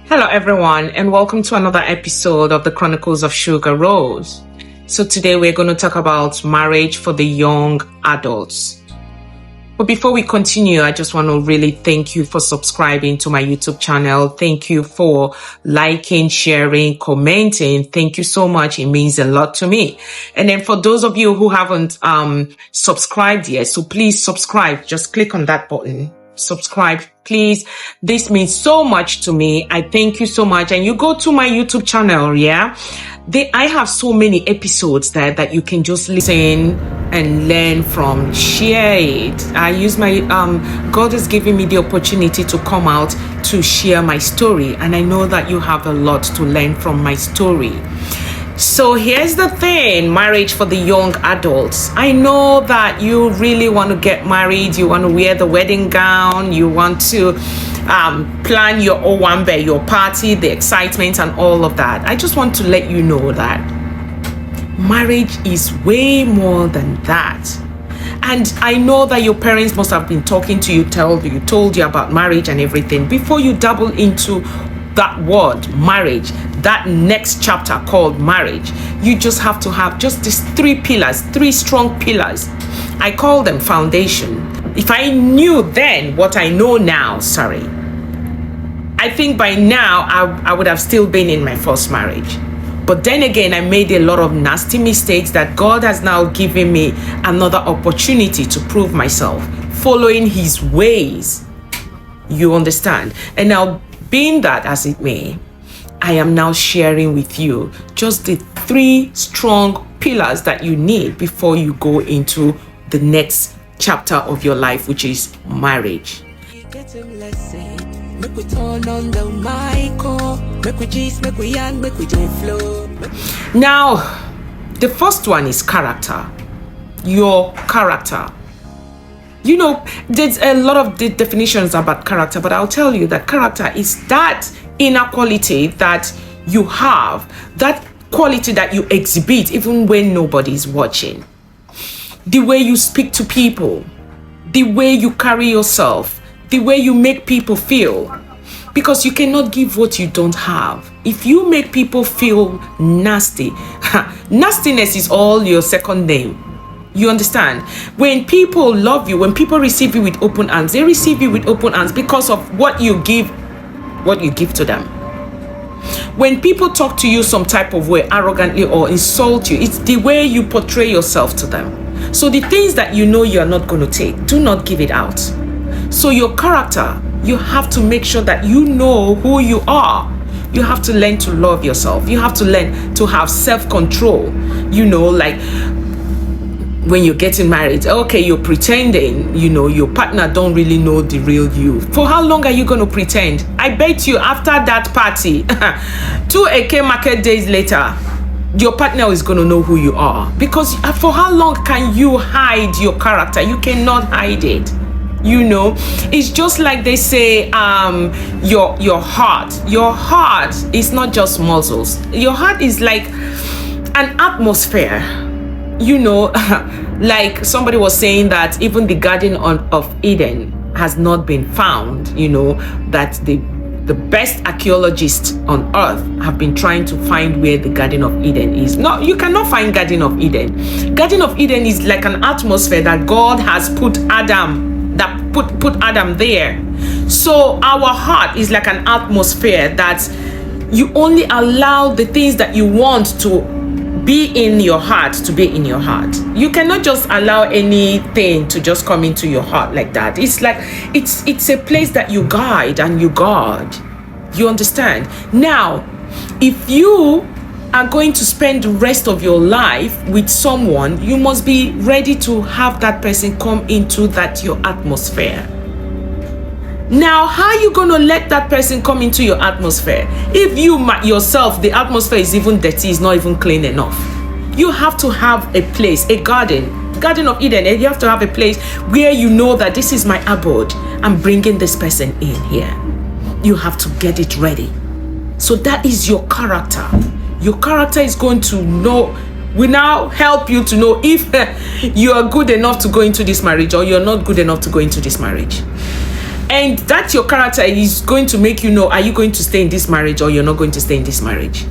Hello everyone and welcome to another episode of the Chronicles of ShugaRose. So today we're going to talk about marriage for the young adults. But before we continue, I just want to really thank you for subscribing to my YouTube channel. Thank you for liking, sharing, commenting. Thank you so much. It means a lot to me. And then for those of you who haven't subscribed yet, so please subscribe. Just click on that button. Subscribe, please. This means so much to me. I thank you so much. And you go to my YouTube channel, I have so many episodes there that you can just listen and learn from. Share it. I use my God has given me the opportunity to come out to share my story, and I know that you have a lot to learn from my story. So here's the thing, marriage for the young adults. I know that you really want to get married, you want to wear the wedding gown, you want to plan your owambe, your party, the excitement and all of that. I just want to let you know that marriage is way more than that. And I know that your parents must have been talking to you, told you about marriage and everything. Before you dabble into that word marriage, that next chapter called marriage, you just have to have just these three strong pillars. I call them foundation. If I knew then what I know now, I think by now I would have still been in my first marriage. But then again, I made a lot of nasty mistakes that God has now given me another opportunity to prove myself, following his ways. You understand? And now, being that as it may, I am now sharing with you just the three strong pillars that you need before you go into the next chapter of your life, which is marriage. Now, the first one is character. Your character. You know, there's a lot of definitions about character, but I'll tell you that character is that inner quality that you have, that quality that you exhibit even when nobody's watching. The way you speak to people, the way you carry yourself, the way you make people feel. Because you cannot give what you don't have. If you make people feel nasty, nastiness is all your second name. You understand? When people love you, when people receive you with open arms, they receive you with open arms because of what you give to them. When people talk to you some type of way, arrogantly or insult you, it's the way you portray yourself to them. So the things that you know you're not going to take, do not give it out. So your character, you have to make sure that you know who you are. You have to learn to love yourself. You have to learn to have self-control. You know, like when you're getting married, okay, you're pretending, you know, your partner don't really know the real you. For how long are you going to pretend? I bet you after that party, 2 AK market days later, your partner is going to know who you are. Because for how long can you hide your character? You cannot hide it. You know, it's just like they say, your heart is not just muscles. Your heart is like an atmosphere. You know, like somebody was saying that even the Garden of Eden has not been found, you know, that the best archaeologists on earth have been trying to find where the Garden of Eden is. No, you cannot find Garden of Eden. Garden of Eden is like an atmosphere that God has put Adam, that put Adam there. So our heart is like an atmosphere that you only allow the things that you want to be in your heart to be in your heart. You cannot just allow anything to just come into your heart like that. It's like it's a place that you guide and you guard. You understand? Now, if you are going to spend the rest of your life with someone, you must be ready to have that person come into that your atmosphere. Now, how are you going to let that person come into your atmosphere? If you yourself, the atmosphere is even dirty, is not even clean enough. You have to have a place, a garden of Eden. And you have to have a place where you know that this is my abode. I'm bringing this person in here. You have to get it ready. So that is your character. Your character is going to know, will now help you to know if you are good enough to go into this marriage or you're not good enough to go into this marriage. And that your character is going to make you know, are you going to stay in this marriage or you're not going to stay in this marriage?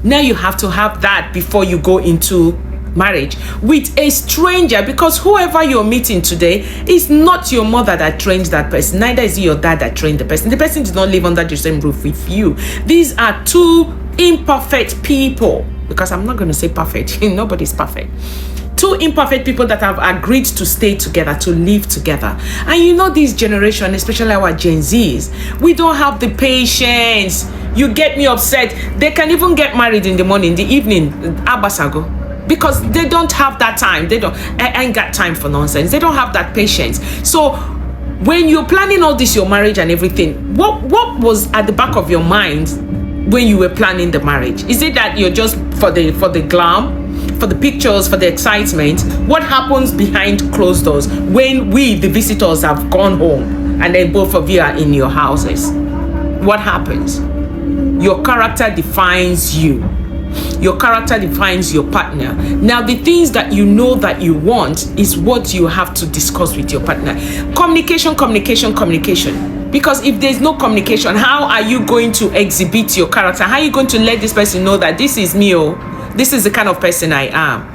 Now you have to have that before you go into marriage with a stranger, because whoever you're meeting today is not your mother that trained that person, neither is it your dad that trained the person. The person did not live under the same roof with you. These are two imperfect people, because I'm not going to say perfect. Nobody's perfect. Two imperfect people that have agreed to stay together, to live together. And you know, this generation, especially our Gen Zs, we don't have the patience. You get me upset. They can even get married in the morning, in the evening, abasago. Because they don't have that time. I ain't got time for nonsense. They don't have that patience. So when you're planning all this, your marriage and everything, what was at the back of your mind when you were planning the marriage? Is it that you're just for the glam, for the pictures, for the excitement? What happens behind closed doors when we, the visitors, have gone home and then both of you are in your houses? What happens? Your character defines you. Your character defines your partner. Now, the things that you know that you want is what you have to discuss with your partner. Communication. Because if there's no communication, how are you going to exhibit your character? How are you going to let this person know that this is me, oh, this is the kind of person I am?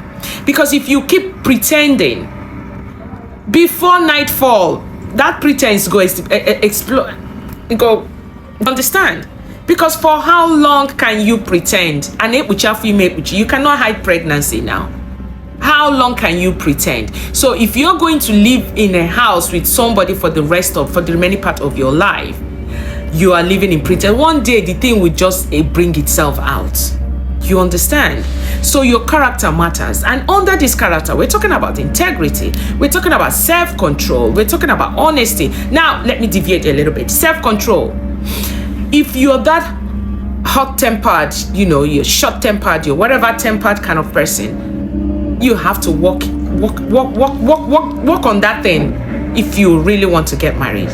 Because if you keep pretending, before nightfall, that pretense go explode. Go, understand? Because for how long can you pretend? And you cannot hide pregnancy now. How long can you pretend? So if you're going to live in a house with somebody for the remaining part of your life, you are living in pretend. One day the thing will just bring itself out. You understand? So your character matters. And under this character, we're talking about integrity. We're talking about self-control. We're talking about honesty. Now, let me deviate a little bit. Self-control. If you're that hot-tempered, you're short-tempered, you're whatever tempered kind of person, you have to work on that thing if you really want to get married.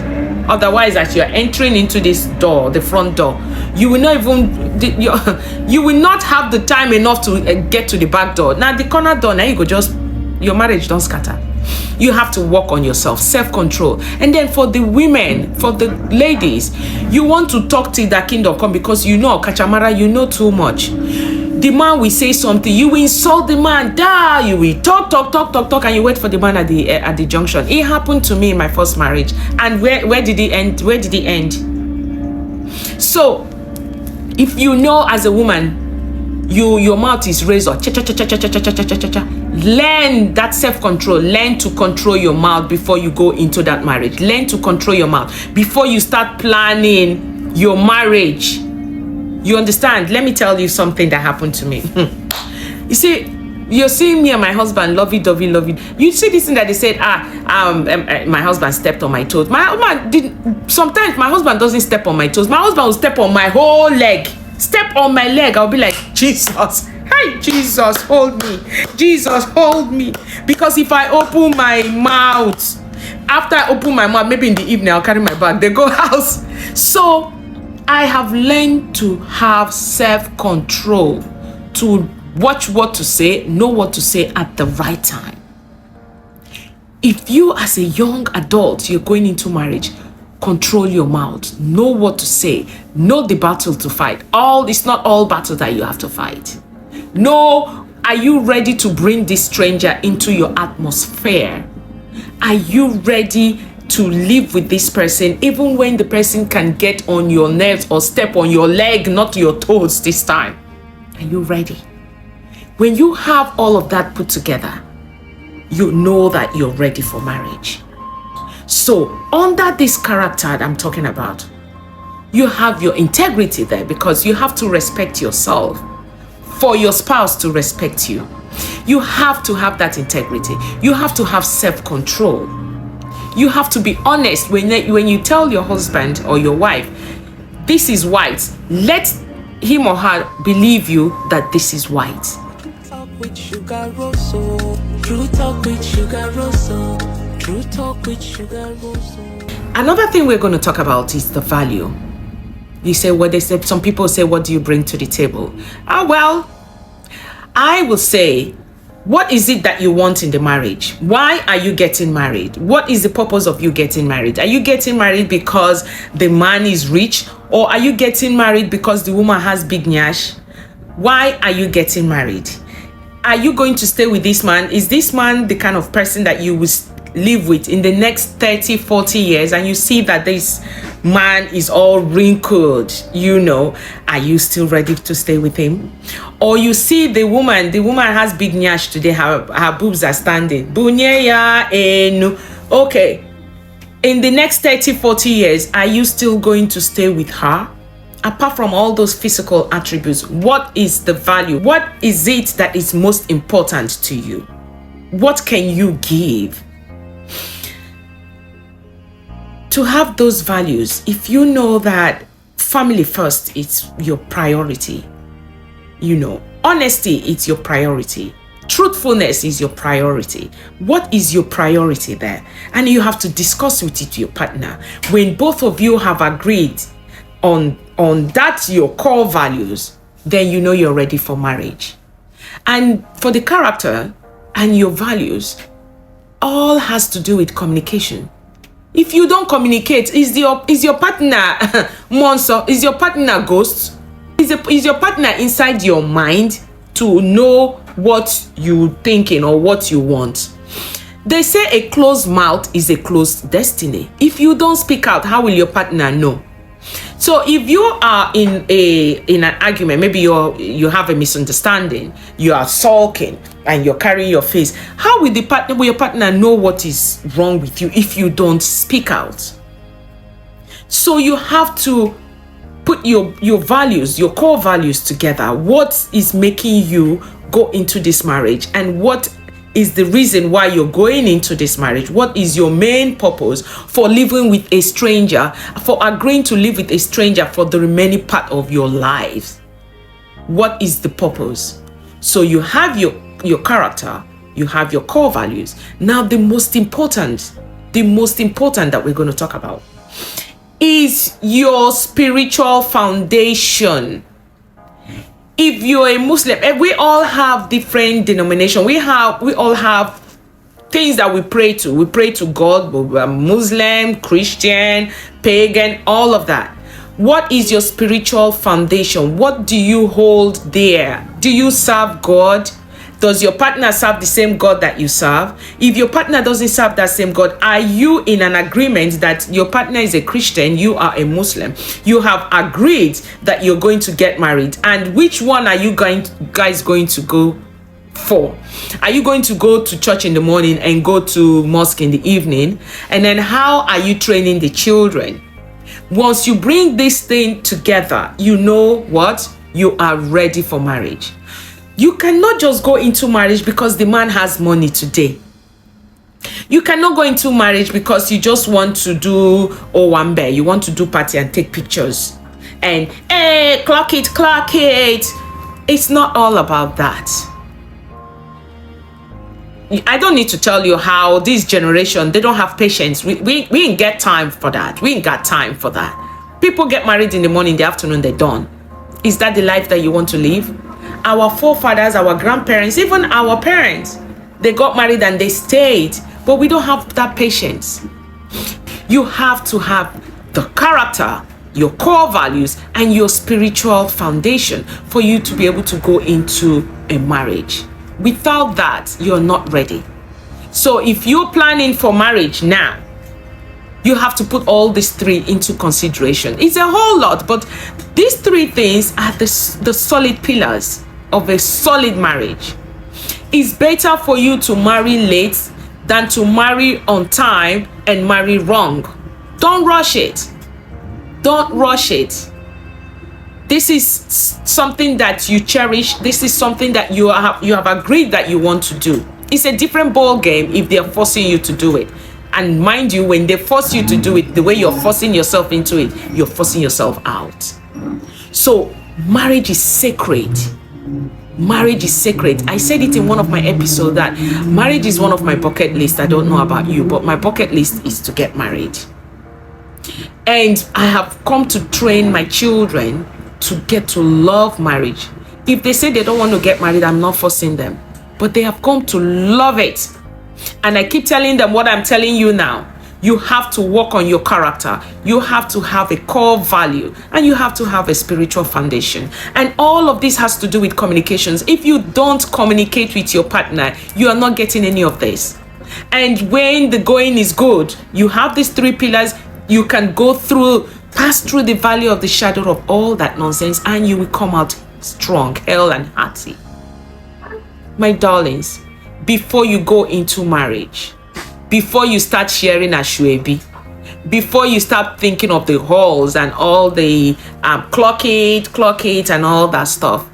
Otherwise, as you're entering into this door, the front door, you will not have the time enough to get to the back door. Now, the corner door, now you go your marriage don't scatter. You have to work on yourself, self-control. And then for the women, for the ladies, you want to talk till that kingdom come, because Kachamara, you know too much. The man will say something, you will insult the man, you will talk, and you wait for the man at the junction. It happened to me in my first marriage. And where did it end? Where did it end? So, if you know as a woman, your mouth is razor, learn that self-control. Learn to control your mouth before you go into that marriage. Learn to control your mouth before you start planning your marriage. You understand? Let me tell you something that happened to me. You see, you're seeing me and my husband lovey-dovey. You see this thing that they said, my husband stepped on my toes. My husband didn't. Sometimes my husband doesn't step on my toes. My husband will step on my whole leg. Step on my leg. I'll be like, Jesus. Hey, Jesus, hold me. Jesus, hold me. Because if I open my mouth, after I open my mouth, maybe in the evening, I'll carry my bag. They go house. So I have learned to have self-control, to watch what to say, know what to say at the right time. If you, as a young adult, you're going into marriage, control your mouth, know what to say, know the battle to fight. It's not all battle that you have to fight. No, are you ready to bring this stranger into your atmosphere? Are you ready to live with this person, even when the person can get on your nerves or step on your leg, not your toes this time? Are you ready? When you have all of that put together, you know that you're ready for marriage. So under this character that I'm talking about, you have your integrity there, because you have to respect yourself for your spouse to respect you. You have to have that integrity. You have to have self-control. You have to be honest when you tell your husband or your wife, this is white. Let him or her believe you that this is white. Talk with ShugaRose. True talk with ShugaRose. True talk with ShugaRose. Another thing we're going to talk about is the value. You say what they said. Some people say, what do you bring to the table? Well, I will say What is it that you want in the marriage? Why are you getting married? What is the purpose of you getting married? Are you getting married because the man is rich? Or are you getting married because the woman has big nyash? Why are you getting married? Are you going to stay with this man? Is this man the kind of person that you will live with in the next 30, 40 years, and you see that this man is all wrinkled, are you still ready to stay with him? Or you see the woman has big nyash today, her boobs are standing. Okay, in the next 30, 40 years, are you still going to stay with her? Apart from all those physical attributes, what is the value? What is it that is most important to you? What can you give? To have those values, if you know that family first is your priority, honesty is your priority, truthfulness is your priority. What is your priority there? And you have to discuss with it to your partner. When both of you have agreed on that, your core values, then you're ready for marriage. And for the character and your values, all has to do with communication. If you don't communicate, is your partner monster? Is your partner ghost? Is your partner inside your mind to know what you're thinking or what you want? They say a closed mouth is a closed destiny. If you don't speak out, how will your partner know? So if you are in an argument, maybe you have a misunderstanding, you are sulking and you're carrying your face, how will your partner know what is wrong with you if you don't speak out? So you have to put your values, your core values together. What is making you go into this marriage, and what is the reason why you're going into this marriage? What is your main purpose for living with a stranger, for agreeing to live with a stranger for the remaining part of your lives? What is the purpose? So you have your character, you have your core values. Now the most important that we're going to talk about is your spiritual foundation. If you're a Muslim, we all have different denominations. We all have things that we pray to. We pray to God, we're Muslim, Christian, pagan, all of that. What is your spiritual foundation? What do you hold there? Do you serve God? Does your partner serve the same God that you serve? If your partner doesn't serve that same God, are you in an agreement that your partner is a Christian, you are a Muslim? You have agreed that you're going to get married. And which one are you guys going to go for? Are you going to go to church in the morning and go to mosque in the evening? And then how are you training the children? Once you bring this thing together, you know what? You are ready for marriage. You cannot just go into marriage because the man has money today. You cannot go into marriage because you just want to do owambe. You want to do party and take pictures. And, hey, clock it. It's not all about that. I don't need to tell you how this generation, they don't have patience. We ain't get time for that. We ain't got time for that. People get married in the morning, in the afternoon, they're done. Is that the life that you want to live? Our forefathers, our grandparents, even our parents, they got married and they stayed, but we don't have that patience. You have to have the character, your core values, and your spiritual foundation for you to be able to go into a marriage. Without that, you're not ready. So if you're planning for marriage now, you have to put all these three into consideration. It's a whole lot, but these three things are the solid pillars of a solid marriage. It's better for you to marry late than to marry on time and marry wrong. Don't rush it. Don't rush it. This is something that you cherish. This is something that you have agreed that you want to do. It's a different ball game if they're forcing you to do it. And mind you, when they force you to do it, the way you're forcing yourself into it, you're forcing yourself out. So marriage is sacred. Marriage is sacred. I said it in one of my episodes that marriage is one of my bucket lists. I don't know about you, but my bucket list is to get married. And I have come to train my children to get to love marriage. If they say they don't want to get married, I'm not forcing them. but they have come to love it. And I keep telling them what I'm telling you now. You have to work on your character. You have to have a core value, and you have to have a spiritual foundation. And all of this has to do with communications. If you don't communicate with your partner, you are not getting any of this. And when the going is good, you have these 3 pillars. You can pass through the valley of the shadow of all that nonsense, and you will come out strong, hale and hearty. My darlings, before you go into marriage, before you start sharing ashwebi, before you start thinking of the halls and all the clock it and all that stuff,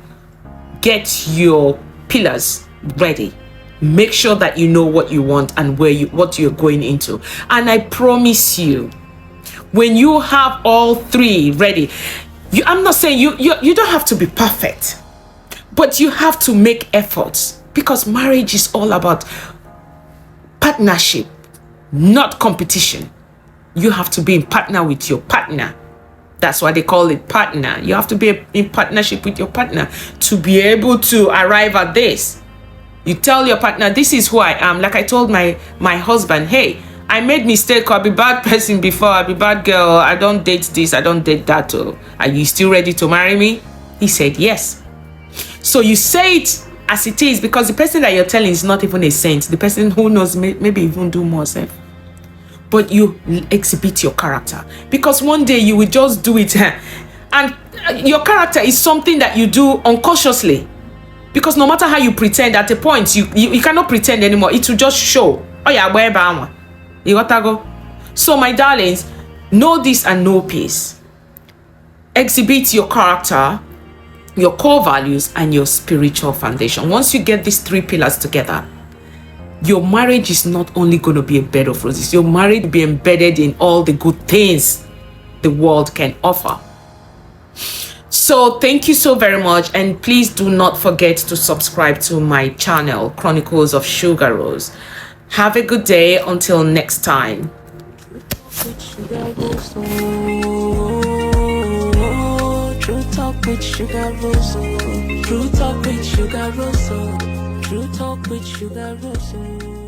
get your pillars ready. Make sure that you know what you want and what you're going into. And I promise you, when you have all 3 ready, I'm not saying you don't have to be perfect, but you have to make efforts, because marriage is all about partnership, not competition. You have to be in partner with your partner. That's why they call it partner. You have to be in partnership with your partner to be able to arrive at this. You tell your partner, this is who I am. Like I told my husband, hey, I made mistake. I'll be bad person before. I'll be bad girl. I don't date this. I don't date that. Are you still ready to marry me? He said yes. So you say it as it is, because the person that you're telling is not even a saint. The person who knows maybe even do more self. But you exhibit your character, because one day you will just do it, and your character is something that you do unconsciously, because no matter how you pretend, at a point you cannot pretend anymore. It will just show. Oh yeah, where you gotta go. So my darlings, know this and know peace. Exhibit your character, your core values, and your spiritual foundation. Once you get these 3 pillars together, your marriage is not only going to be a bed of roses. Your marriage will be embedded in all the good things the world can offer. So thank you so very much, and please do not forget to subscribe to my channel, Chronicles of ShugaRose. Have a good day until next time. True talk with ShugaRose. True talk with ShugaRose. True talk with ShugaRose.